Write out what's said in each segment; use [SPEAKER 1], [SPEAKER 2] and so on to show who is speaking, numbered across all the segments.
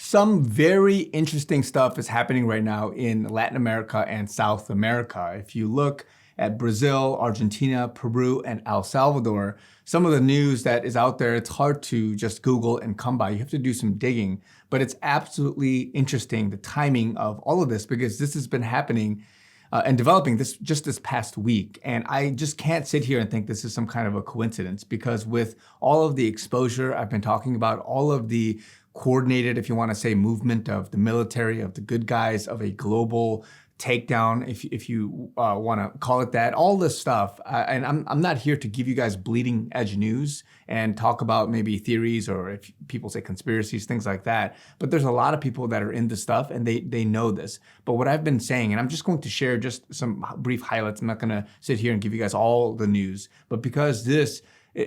[SPEAKER 1] Some very interesting stuff is happening right now in Latin America and South America. If you look at Brazil, Argentina, Peru, and El Salvador, some of the news that is out there, it's hard to just Google and come by. You have to do some digging, but it's absolutely interesting, the timing of all of this, because this has been happening and developing this past week. And I just can't sit here and think this is some kind of a coincidence, because with all of the exposure I've been talking about, all of the coordinated, if you want to say, movement of the military, of the good guys, of a global takedown, if you want to call it that, all this stuff. And I'm not here to give you guys bleeding edge news and talk about maybe theories, or if people say conspiracies, things like that. But there's a lot of people that are into stuff and they know this. But what I've been saying, and I'm just going to share just some brief highlights. I'm not going to sit here and give you guys all the news, but because this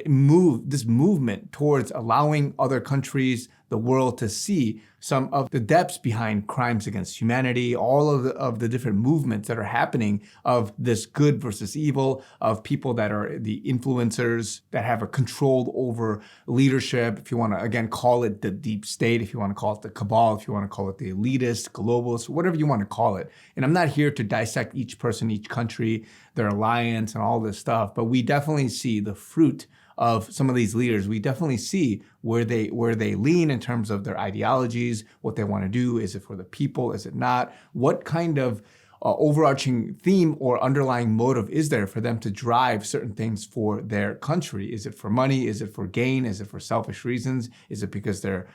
[SPEAKER 1] movement towards allowing other countries, the world, to see some of the depths behind crimes against humanity, all of the different movements that are happening of this good versus evil, of people that are the influencers that have a control over leadership. If you want to, again, call it the deep state, if you want to call it the cabal, if you want to call it the elitist, globalists, whatever you want to call it. And I'm not here to dissect each person, each country, their alliance and all this stuff, but we definitely see the fruit of some of these leaders. We definitely see where they lean in terms of their ideologies, what they want to do. Is it for the people? Is it not? What kind of overarching theme or underlying motive is there for them to drive certain things for their country? Is it for money? Is it for gain? Is it for selfish reasons? Is it because they're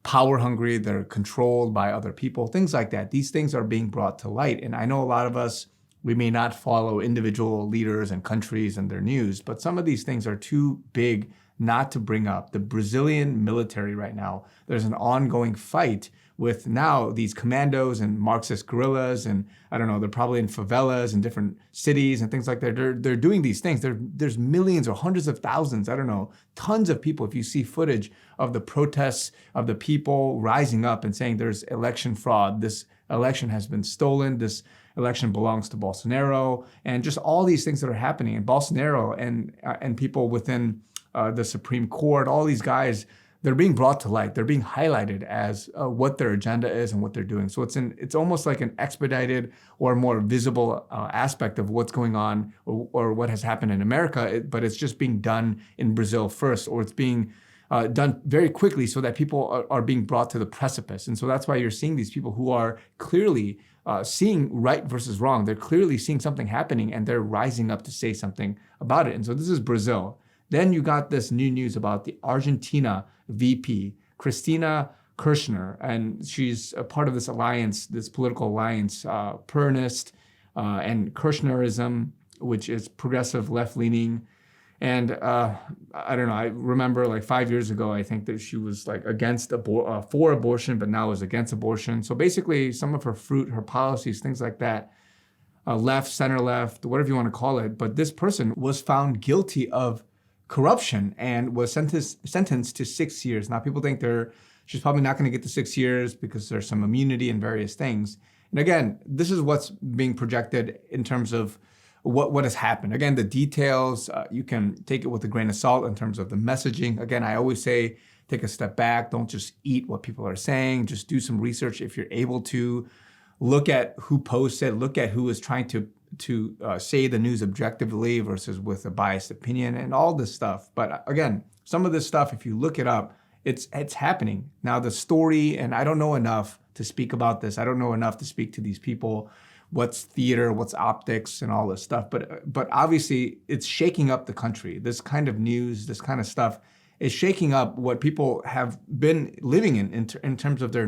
[SPEAKER 1] power hungry? They're controlled by other people? Things like that. These things are being brought to light. And I know a lot of us, we may not follow individual leaders and countries and their news, but some of these things are too big not to bring up. The Brazilian military right now, there's an ongoing fight with now these commandos and Marxist guerrillas, and I don't know, they're probably in favelas in different cities and things like that. They're doing these things. There's millions or hundreds of thousands, I don't know, tons of people. If you see footage of the protests of the people rising up and saying there's election fraud, this election has been stolen, this election belongs to Bolsonaro, and just all these things that are happening. And Bolsonaro and people within the Supreme Court, all these guys, they're being brought to light. They're being highlighted as what their agenda is and what they're doing. So it's almost like an expedited or more visible aspect of what's going on or what has happened in America, but it's just being done in Brazil first, or it's being done very quickly so that people are being brought to the precipice. And so that's why you're seeing these people who are clearly seeing right versus wrong. They're clearly seeing something happening and they're rising up to say something about it. And so this is Brazil. Then you got this new news about the Argentina VP, Cristina Kirchner, and she's a part of this alliance, this political alliance, Peronist and Kirchnerism, which is progressive left-leaning. And I don't know, I remember like 5 years ago, I think that she was like against for abortion, but now is against abortion. So basically some of her fruit, her policies, things like that, left, center left, whatever you want to call it. But this person was found guilty of corruption and was sentenced to 6 years. Now people think she's probably not going to get the 6 years because there's some immunity and various things. And again, this is what's being projected in terms of what has happened. Again, the details, you can take it with a grain of salt in terms of the messaging. Again, I always say, take a step back. Don't just eat what people are saying. Just do some research if you're able to. Look at who posted, look at who is trying to say the news objectively versus with a biased opinion and all this stuff. But again, some of this stuff, if you look it up, it's happening. Now the story, and I don't know enough to speak about this. I don't know enough to speak to these people. What's theater, what's optics, and all this stuff. But obviously, it's shaking up the country. This kind of news, this kind of stuff is shaking up what people have been living in terms of their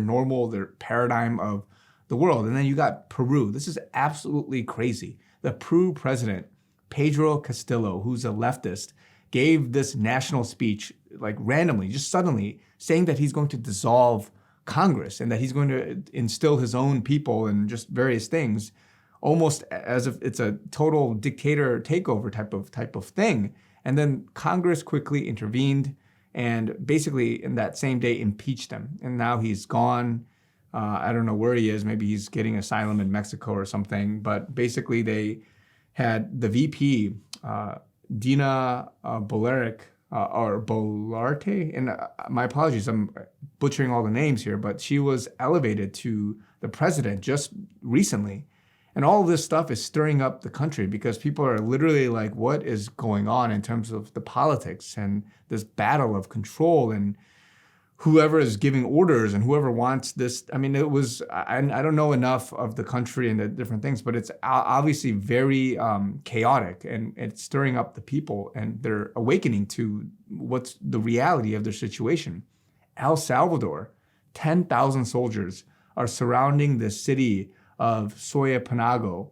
[SPEAKER 1] paradigm of the world. And then you got Peru. This is absolutely crazy. The Peru president, Pedro Castillo, who's a leftist, gave this national speech like randomly, just suddenly, saying that he's going to dissolve Congress and that he's going to instill his own people and just various things, almost as if it's a total dictator takeover type of thing. And then Congress quickly intervened and basically in that same day impeached him. And now he's gone. I don't know where he is. Maybe he's getting asylum in Mexico or something. But basically they had the VP, Dina Boleric, or Bolarte, and my apologies, I'm butchering all the names here, but she was elevated to the president just recently. And all of this stuff is stirring up the country because people are literally like, what is going on in terms of the politics and this battle of control and whoever is giving orders and whoever wants this. I mean, it was, I don't know enough of the country and the different things, but it's obviously very chaotic, and it's stirring up the people, and they're awakening to what's the reality of their situation. El Salvador, 10,000 soldiers are surrounding the city of Panango,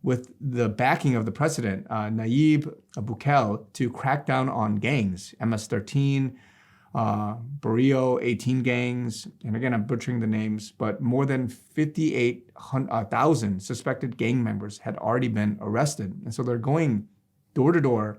[SPEAKER 1] with the backing of the president, Nayib Bukele, to crack down on gangs, MS-13, Barrio 18 gangs, and again, I'm butchering the names, but more than 58,000 suspected gang members had already been arrested. And so they're going door to door.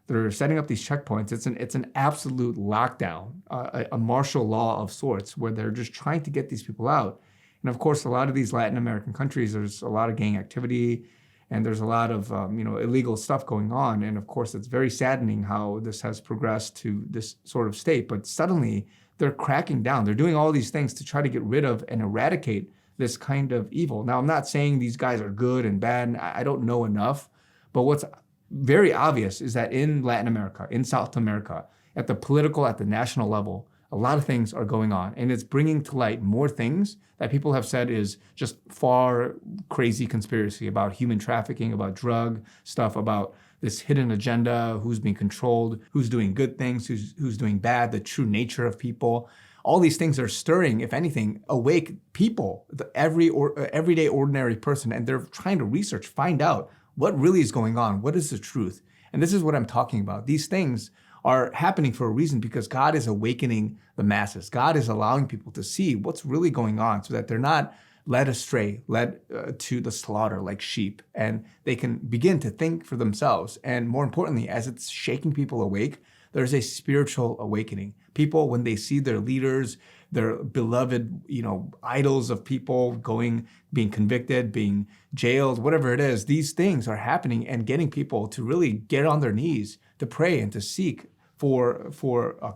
[SPEAKER 1] They're setting up these checkpoints. It's an absolute lockdown, a martial law of sorts, where they're just trying to get these people out. And of course, a lot of these Latin American countries, there's a lot of gang activity, and there's a lot of illegal stuff going on. And of course, it's very saddening how this has progressed to this sort of state. But suddenly, they're cracking down. They're doing all these things to try to get rid of and eradicate this kind of evil. Now, I'm not saying these guys are good and bad, and I don't know enough. But what's very obvious is that in Latin America, in South America, at the political, at the national level, a lot of things are going on, and it's bringing to light more things that people have said is just far crazy conspiracy about human trafficking, about drug stuff, about this hidden agenda, who's being controlled, who's doing good things, who's doing bad, the true nature of people. All these things are stirring, if anything, awake people, the everyday ordinary person, and they're trying to research, find out what really is going on, what is the truth. And this is what I'm talking about. These things are happening for a reason, because God is awakening the masses. God is allowing people to see what's really going on so that they're not led astray, led to the slaughter like sheep, and they can begin to think for themselves. And more importantly, as it's shaking people awake, there's a spiritual awakening. People, when they see their leaders, their beloved, idols of people being convicted, being jailed, whatever it is, these things are happening and getting people to really get on their knees to pray and to seek for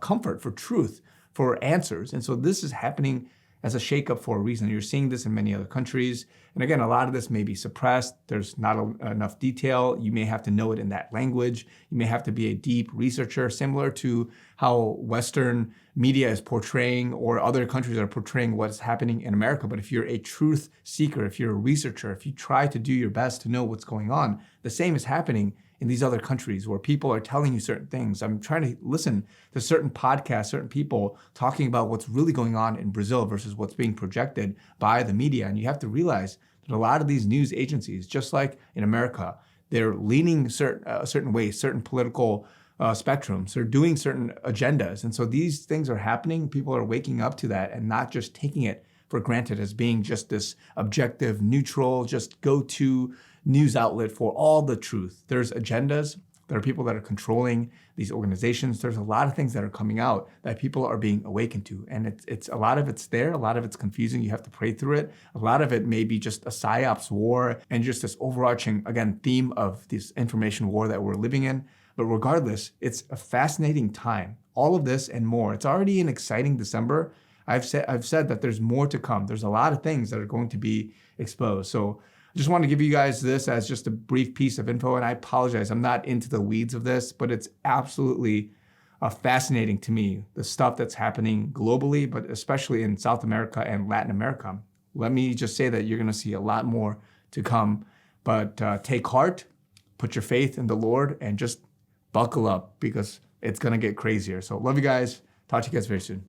[SPEAKER 1] comfort, for truth, for answers. And so this is happening as a shakeup for a reason. You're seeing this in many other countries. And again, a lot of this may be suppressed. There's not enough detail. You may have to know it in that language. You may have to be a deep researcher, similar to how Western media is portraying, or other countries are portraying what's happening in America. But if you're a truth seeker, if you're a researcher, if you try to do your best to know what's going on, the same is happening in these other countries where people are telling you certain things. I'm trying to listen to certain podcasts, certain people talking about what's really going on in Brazil versus what's being projected by the media. And you have to realize that a lot of these news agencies, just like in America, they're leaning certain ways, certain political spectrums. They're doing certain agendas. And so these things are happening. People are waking up to that and not just taking it for granted as being just this objective, neutral, just go-to news outlet for all the truth. There's agendas. There are people that are controlling these organizations. There's a lot of things that are coming out that people are being awakened to. And it's a lot of it's there. A lot of it's confusing. You have to pray through it. A lot of it may be just a psyops war and just this overarching, again, theme of this information war that we're living in. But regardless, it's a fascinating time. All of this and more. It's already an exciting December. I've said that there's more to come. There's a lot of things that are going to be exposed. So I just want to give you guys this as just a brief piece of info. And I apologize, I'm not into the weeds of this, but it's absolutely fascinating to me, the stuff that's happening globally, but especially in South America and Latin America. Let me just say that you're going to see a lot more to come. But take heart, put your faith in the Lord, and just buckle up, because it's going to get crazier. So love you guys. Talk to you guys very soon.